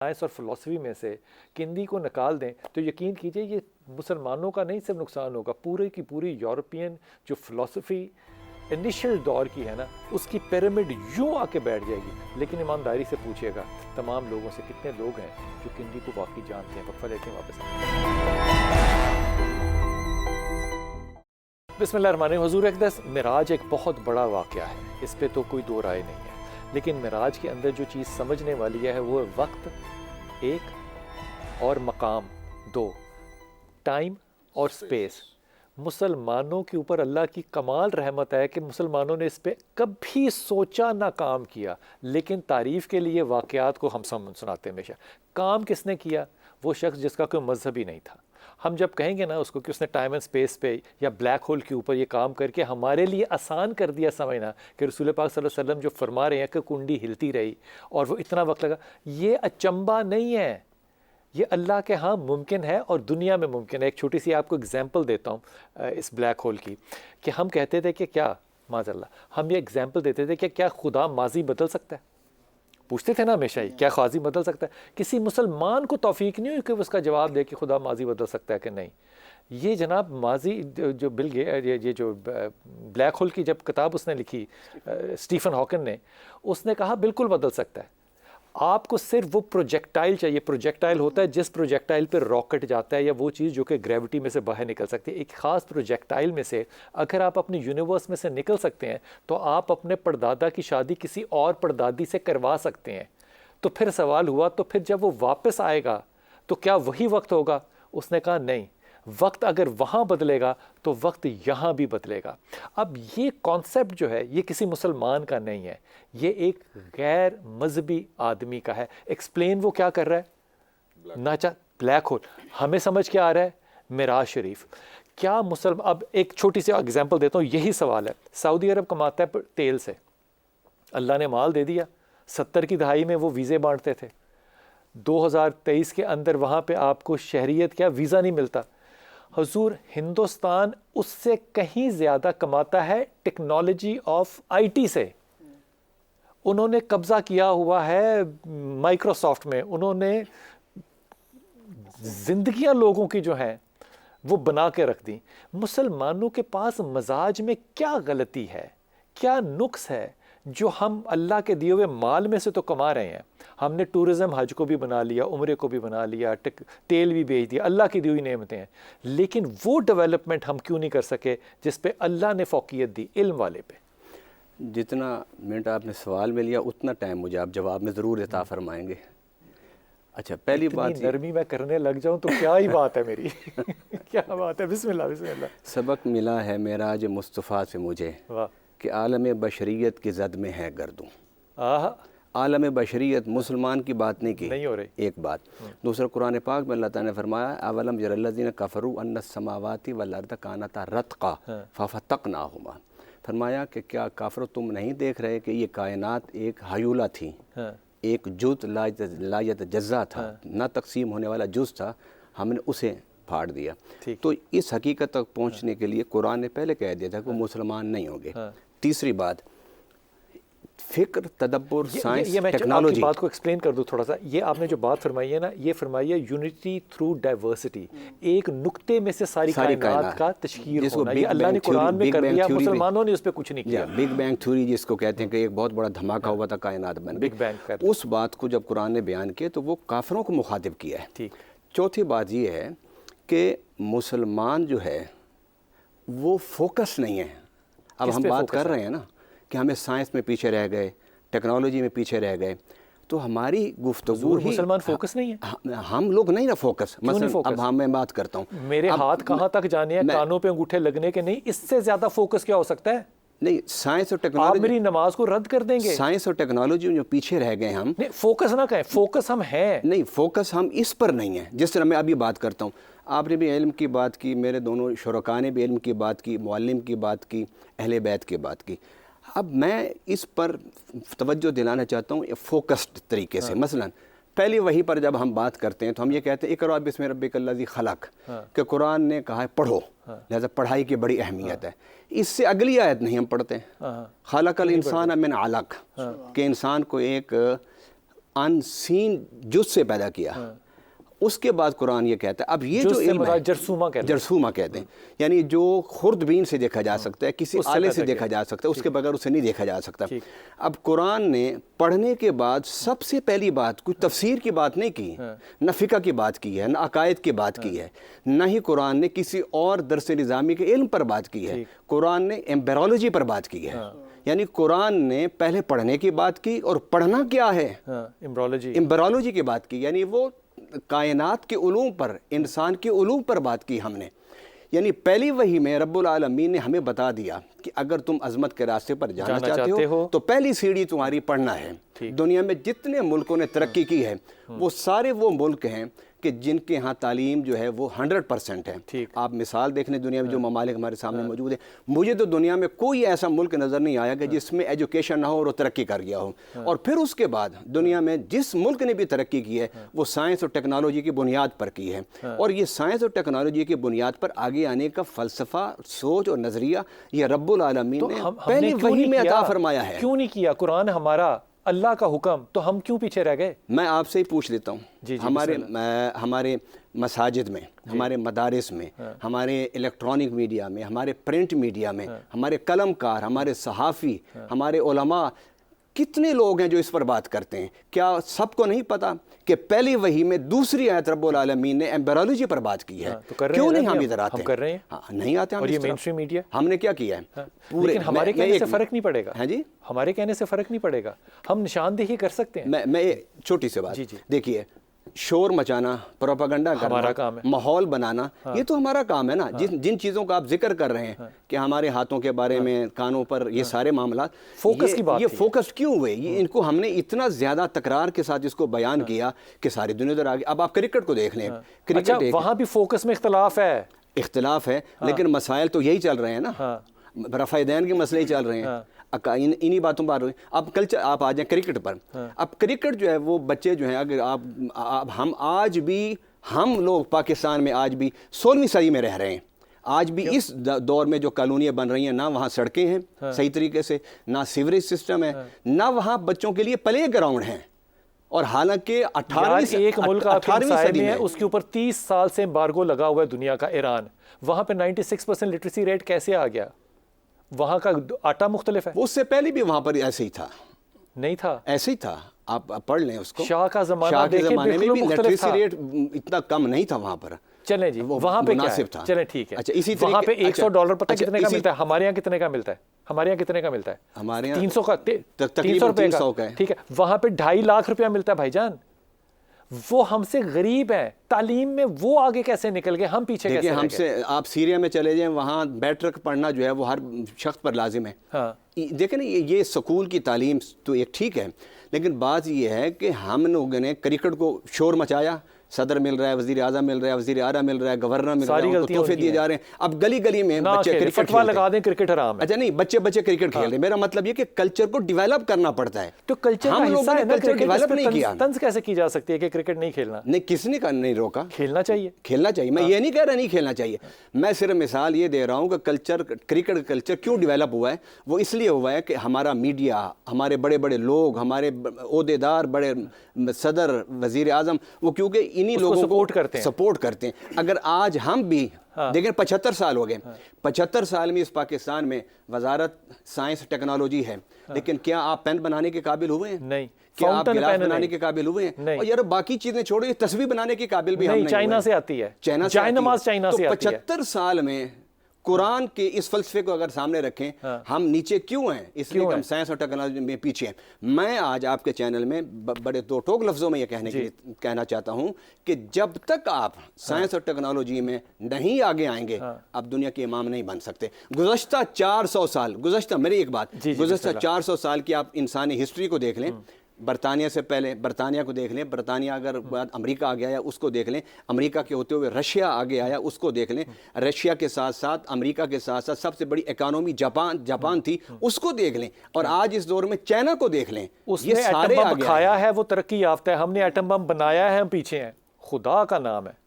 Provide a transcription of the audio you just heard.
Science اور فلسفی میں سے کندی کو نکال دیں تو یقین کیجئے یہ مسلمانوں کا نہیں صرف نقصان ہوگا، پورے کی پوری یورپین جو فلسفی انیشل دور کی ہے نا، اس کی پیرامڈ یوں آ کے بیٹھ جائے گی۔ لیکن ایمانداری سے پوچھئے گا تمام لوگوں سے کتنے لوگ ہیں جو کندی کو واقعی جانتے ہیں؟ وقفہ لیتے ہیں، واپس آتے ہیں۔ بسم اللہ الرحمن الرحیم۔ حضور اقدس معراج ایک بہت بڑا واقعہ ہے، اس پہ تو کوئی دو رائے نہیں ہے، لیکن معراج کے اندر جو چیز سمجھنے والی ہے وہ وقت ایک اور مقام دو، ٹائم اور سپیس۔ مسلمانوں کے اوپر اللہ کی کمال رحمت ہے کہ مسلمانوں نے اس پہ کبھی سوچا نہ کام کیا، لیکن تعریف کے لیے واقعات کو ہم سناتے ہیں ہمیشہ۔ کام کس نے کیا؟ وہ شخص جس کا کوئی مذہب ہی نہیں تھا۔ ہم جب کہیں گے نا اس کو کہ اس نے ٹائم اینڈ سپیس پہ یا بلیک ہول کے اوپر یہ کام کر کے ہمارے لیے آسان کر دیا سمجھنا کہ رسول پاک صلی اللہ علیہ وسلم جو فرما رہے ہیں کہ کنڈی ہلتی رہی اور وہ اتنا وقت لگا، یہ اچنبا نہیں ہے، یہ اللہ کے ہاں ممکن ہے اور دنیا میں ممکن ہے۔ ایک چھوٹی سی آپ کو اگزامپل دیتا ہوں اس بلیک ہول کی، کہ ہم کہتے تھے کہ کیا معاذ اللہ ہم یہ اگزامپل دیتے تھے کہ کیا خدا ماضی بدل سکتا ہے؟ پوچھتے تھے نا ہمیشہ ہی، کیا ماضی بدل سکتا ہے؟ کسی مسلمان کو توفیق نہیں ہوئی کہ اس کا جواب دے کہ خدا ماضی بدل سکتا ہے کہ نہیں۔ یہ جناب ماضی جو یہ جو بلیک ہول کی جب کتاب اس نے لکھی اسٹیفن ہاکن نے، اس نے کہا بالکل بدل سکتا ہے۔ آپ کو صرف وہ پروجیکٹائل چاہیے، پروجیکٹائل ہوتا ہے جس پروجیکٹائل پہ راکٹ جاتا ہے یا وہ چیز جو کہ گریوٹی میں سے باہر نکل سکتی ہے۔ ایک خاص پروجیکٹائل میں سے اگر آپ اپنے یونیورس میں سے نکل سکتے ہیں تو آپ اپنے پردادا کی شادی کسی اور پردادی سے کروا سکتے ہیں۔ تو پھر سوال ہوا تو پھر جب وہ واپس آئے گا تو کیا وہی وقت ہوگا؟ اس نے کہا نہیں، وقت اگر وہاں بدلے گا تو وقت یہاں بھی بدلے گا۔ اب یہ کانسیپٹ جو ہے یہ کسی مسلمان کا نہیں ہے، یہ ایک غیر مذہبی آدمی کا ہے۔ ایکسپلین وہ کیا کر رہا ہے؟ بلیک ہول ہمیں سمجھ کے آ رہا ہے معراج شریف۔ کیا اب ایک چھوٹی سی اگزامپل دیتا ہوں، یہی سوال ہے۔ سعودی عرب کماتا ہے تیل سے، اللہ نے مال دے دیا، 70 کی دہائی میں وہ ویزے بانٹتے تھے، 2023 کے اندر وہاں پہ آپ کو شہریت کیا ویزا نہیں ملتا۔ حضور ہندوستان اس سے کہیں زیادہ کماتا ہے ٹیکنالوجی آف آئی ٹی سے۔ انہوں نے قبضہ کیا ہوا ہے مائکروسافٹ میں، انہوں نے زندگیاں لوگوں کی جو ہیں وہ بنا کے رکھ دیں۔ مسلمانوں کے پاس مزاج میں کیا غلطی ہے، کیا نقص ہے جو ہم اللہ کے دیے ہوئے مال میں سے تو کما رہے ہیں؟ ہم نے ٹورزم حج کو بھی بنا لیا، عمرے کو بھی بنا لیا، تیل بھی بیچ دیا، اللہ کی دی ہوئی نعمتیں ہیں، لیکن وہ ڈیولپمنٹ ہم کیوں نہیں کر سکے جس پہ اللہ نے فوقیت دی، علم والے پہ؟ جتنا منٹ آپ نے سوال میں لیا اتنا ٹائم مجھے آپ جواب میں ضرور عطا فرمائیں گے۔ اچھا، پہلی بات اتنی نرمی میں کرنے لگ جاؤں تو کیا ہی بات ہے میری کیا بات ہے؟ بسم اللہ بسم اللہ۔ سبق ملا ہے معراج مصطفیٰ سے مجھے کہ عالم بشریت کی زد میں ہے گردوں۔ عالم بشریت مسلمان کی بات نہیں کی، نہیں ہو رہی ایک بات۔ دوسرا قرآن پاک میں اللہ تعالیٰ نے فرمایا اولم یر الذین کفروا ان السماوات والارض کانتا رتقا ففتقناہما، فرمایا کہ کیا کافرو تم نہیں دیکھ رہے کہ یہ کائنات ایک ہیولہ تھی، ایک جز لا یتجزا تھا، نہ تقسیم ہونے والا جز تھا، ہم نے اسے پھاڑ دیا۔ تو اس حقیقت تک پہنچنے کے لیے قرآن نے پہلے کہہ دیا تھا کہ وہ مسلمان نہیں ہوں گے۔ تیسری بات، فکر، تدبر، سائنس، ٹیکنالوجی۔ آپ کی بات کو ایکسپلین کر دوں تھوڑا سا۔ یہ آپ نے جو بات فرمائی ہے نا، یہ فرمائی ہے یونٹی تھرو ڈائیورسٹی، ایک نقطے میں سے ساری کائنات کا تشکیل ہونا۔ یہ اللہ نے قرآن میں کر دیا، مسلمانوں نے اس پہ کچھ نہیں کیا۔ بگ بینگ تھیوری جس کو کہتے ہیں کہ ایک بہت بڑا دھماکہ ہوا تھا، کائنات بن گئی۔ اس بات کو جب قرآن نے بیان کیا تو وہ کافروں کو مخاطب کیا ہے۔ چوتھی بات یہ ہے کہ مسلمان جو ہے وہ فوکس نہیں ہے۔ اب ہم بات کر رہے ہیں نا کہ ہمیں سائنس میں پیچھے رہ گئے، ٹیکنالوجی میں پیچھے رہ گئے، تو ہماری گفتگو ہی مسلمان فوکس نہیں ہے، ہم لوگ نہیں نا فوکس۔ مثلا اب میں بات کرتا ہوں، میرے ہاتھ کہاں تک جانے ہیں، کانوں پہ انگوٹھے لگنے کے نہیں، اس سے زیادہ فوکس کیا ہو سکتا ہے؟ نہیں، سائنس اور ٹیکنالوجی، آپ میری نماز کو رد کر دیں گے؟ سائنس اور ٹیکنالوجی جو پیچھے رہ گئے ہم، فوکس نہ کہیں، فوکس ہم ہیں، نہیں فوکس ہم اس پر نہیں ہیں۔ جس طرح میں ابھی بات کرتا ہوں، آپ نے بھی علم کی بات کی، میرے دونوں شرکاء نے بھی علم کی بات کی، معلم کی بات کی، اہل بیت کی بات کی۔ اب میں اس پر توجہ دلانا چاہتا ہوں فوکسڈ طریقے سے۔ مثلا پہلی وحی پر جب ہم بات کرتے ہیں تو ہم یہ کہتے ہیں اقرأ بسم ربک الذی خلق، کہ قرآن نے کہا ہے پڑھو، لہذا پڑھائی کی بڑی اہمیت ہے۔ اس سے اگلی آیت نہیں ہم پڑھتے ہیں، خلق الانسان من علق، کہ انسان کو ایک अनसीन जुज से पैदा किया। उसके बाद कुरान ये कहता है, अब ये जो इल्म है जरसूमा कहते हैं, यानी जो खुर्दबीन से देखा जा सकता है, किसी आले से देखा जा सकता है, उसके बगैर उसे नहीं देखा जा सकता। अब कुरान ने पढ़ने के बाद सबसे पहली बात कोई तफसीर की बात नहीं की, न फ़िक़्ह की बात की है, न अकायद की बात की है, न ही कुरान ने किसी और दरस निज़ामी के इल्म पर बात की है। कुरान ने एम्बेरोलॉजी पर बात की है। यानी कुरान ने पहले पढ़ने की बात की, और पढ़ना क्या है, एम्बेरोलॉजी की बात की, यानी वो कायनात के उलूम पर, इंसान के उलूम पर बात की हमने। यानी पहली वही में रब्बुल आलमीन ने हमें बता दिया कि अगर तुम अजमत के रास्ते पर जाना चाहते हो तो पहली सीढ़ी तुम्हारी पढ़ना है। दुनिया में जितने मुल्कों ने तरक्की की है वो सारे वो मुल्क हैं कि जिनके यहाँ तालीम जो है वो 100% है। आप मिसाल देख लें दुनिया में जो ममालिक हमारे सामने मौजूद है, मुझे तो दुनिया में कोई ऐसा मुल्क नज़र नहीं आया कि जिसमें एजुकेशन ना हो और वो तरक्की कर गया हो। और फिर उसके बाद दुनिया में जिस मुल्क ने भी तरक्की की है वो साइंस और टेक्नोलॉजी की बुनियाद पर की है। और ये साइंस और टेक्नोलॉजी की बुनियाद पर आगे आने का फ़लसफ़ा, सोच और नज़रिया ये रब्बुल आलमीन ने पहले वही में अता फरमाया है। क्यों नहीं किया? कुरान हमारा, अल्लाह का हुक्म, तो हम क्यों पीछे रह गए? मैं आपसे ही पूछ लेता हूँ, हमारे मसाजिद में, हमारे मदारिस में, हमारे इलेक्ट्रॉनिक मीडिया में, हमारे प्रिंट मीडिया में, हमारे कलमकार, हमारे सहाफ़ी, हमारे उलमा, कितने लोग हैं जो इस पर बात करते हैं? क्या सबको नहीं पता कि पहली वही में दूसरी आयत रब्बुल आलमीन ने एम्बेरोलॉजी पर बात की है? तो क्यों नहीं हम इधर आते? हम कर रहे हैं। हाँ, नहीं आते हम। और ये मेनस्ट्रीम मीडिया, हमने क्या किया है? लेकिन हमारे कहने से फ़र्क नहीं पड़ेगा। हाँ जी, हमारे कहने से फ़र्क नहीं पड़ेगा, हम निशानदेही कर सकते हैं। मैं छोटी सी बात, देखिए, शोर मचाना, प्रोपेगेंडा करना, हमारा काम है। माहौल बनाना, ये तो हमारा काम है ना। जिन चीज़ों का आप जिक्र कर रहे हैं कि हमारे हाथों के बारे में, कानों पर, ये सारे मामला फोकस की बात, ये फोकस क्यों हुए? ये इनको हमने इतना ज़्यादा तकरार के साथ इसको बयान किया कि सारी दुनिया उधर आ गई। अब आप क्रिकेट को देख लें, क्रिकेट वहाँ भी फोकस में इख्तलाफ है, लेकिन मसाइल तो यही चल रहे हैं ना, रफ़ाइदैन के मसले ही चल रहे हैं। इन्हीं बातों पर अब कल्चर, आप आ जाएं क्रिकेट पर। अब क्रिकेट जो है वो बच्चे जो हैं, अगर आप हम आज भी, हम लोग पाकिस्तान में आज भी 16वीं सदी में रह रहे हैं। आज भी इस दौर में जो कॉलोनियाँ बन रही हैं, ना वहाँ सड़कें हैं सही तरीके से, ना सीवरेज सिस्टम है, ना वहाँ बच्चों के लिए प्ले ग्राउंड हैं। और हालांकि 18वीं सदी में उसके ऊपर 30 साल से एम्बार्गो लगा हुआ है दुनिया का, ईरान, वहाँ पे 96% लिटरेसी रेट कैसे आ गया? वहाँ का आटा मुख्तलिफ है। उससे पहले भी वहाँ पर ऐसे ही था, नहीं था? ऐसे ही था, आप पढ़ लें उसको। शाह का ज़माना के ज़माने में भी लिटरेसी रेट इतना कम नहीं था वहाँ पर। चलें जी, वहाँ पे क्या है? चलें ठीक है। अच्छा, इसी वहाँ पे $100 पता कितने का मिलता है? हमारे यहाँ कितने का मिलता है? हमारे यहाँ कितने का मिलता है? हमारे यहाँ 300 का, 300 रुपये का, ठीक है। वहाँ पे 2.5 लाख रुपया मिलता है भाईजान। वो हमसे गरीब है, तालीम में वो आगे कैसे निकल गए, हम पीछे कैसे? हमसे आप सीरिया में चले जाएं, वहाँ बैटरक पढ़ना जो है वो हर शख्स पर लाजिम है। हाँ। देखें ना, ये स्कूल की तालीम तो एक ठीक है, लेकिन बात ये है कि हम लोगों ने क्रिकेट को शोर मचाया, सदर मिल रहा है, वज़ीर आज़म मिल रहा है, वज़ीर आला मिल रहा है, गवर्नर मिल रहा है, उनको तोहफे दिए जा रहे हैं। अब गली गली में बच्चे क्रिकेट फतवा लगा दें क्रिकेट हराम है। अच्छा नहीं, बच्चे क्रिकेट खेल रहे हैं। मेरा मतलब ये कि कल्चर को डेवलप करना पड़ता है। तो कल्चर हम लोगों ने कल्चर डेवलप नहीं किया। तंज कैसे की जा सकती है कि क्रिकेट नहीं खेलना? नहीं, किसने नहीं रोका, खेलना चाहिए, खेलना चाहिए। मैं ये नहीं कह रहा नहीं खेलना चाहिए, मैं सिर्फ मिसाल ये दे रहा हूँ कि कल्चर, क्रिकेट कल्चर क्यों डेवलप हुआ है। वो इसलिए हुआ है कि हमारा मीडिया, हमारे बड़े बड़े लोग, हमारे ओहदेदार, बड़े सदर, वज़ीर आज़म, वो क्योंकि इन्हीं लोगों को सपोर्ट करते हैं। अगर आज हम भी देखें, 75 साल हो गए, 75 साल में इस पाकिस्तान में वजारत साइंस टेक्नोलॉजी है, लेकिन क्या आप पेन बनाने के काबिल हुए हैं? नहीं। क्या आप गिलास बनाने के काबिल हुए हैं? और यार बाकी चीजें छोड़ो, ये तस्वीर बनाने के काबिल भी हम नहीं। चाइना से आती है, चाइना से आती है। 75 साल में कुरान के इस फलसफे को अगर सामने रखें, हम नीचे क्यों हैं? इसलिए हम साइंस और टेक्नोलॉजी में पीछे हैं। मैं आज आपके चैनल में बड़े दो टोक लफ्ज़ों में ये कहना चाहता हूं कि जब तक आप साइंस और टेक्नोलॉजी में नहीं आगे आएंगे, आप दुनिया के इमाम नहीं बन सकते। गुज़श्ता 400 साल, मेरी एक बात, गुज़श्ता 400 साल की आप इंसानी हिस्ट्री को देख लें। बरतानिया से पहले बरतानिया को देख लें, बरतानिया अगर बाद अमेरिका आगे आया उसको देख लें, अमेरिका के होते हुए रशिया आगे आया उसको देख लें, रशिया के साथ साथ अमेरिका के साथ साथ सबसे बड़ी इकोनॉमी जापान थी, उसको देख लें, और आज इस दौर में चाइना को देख लें। उसने एटम बम खाया है, वो तरक्की याफ्ता है। हमने एटम बम बनाया है, हम पीछे हैं। खुदा का नाम है।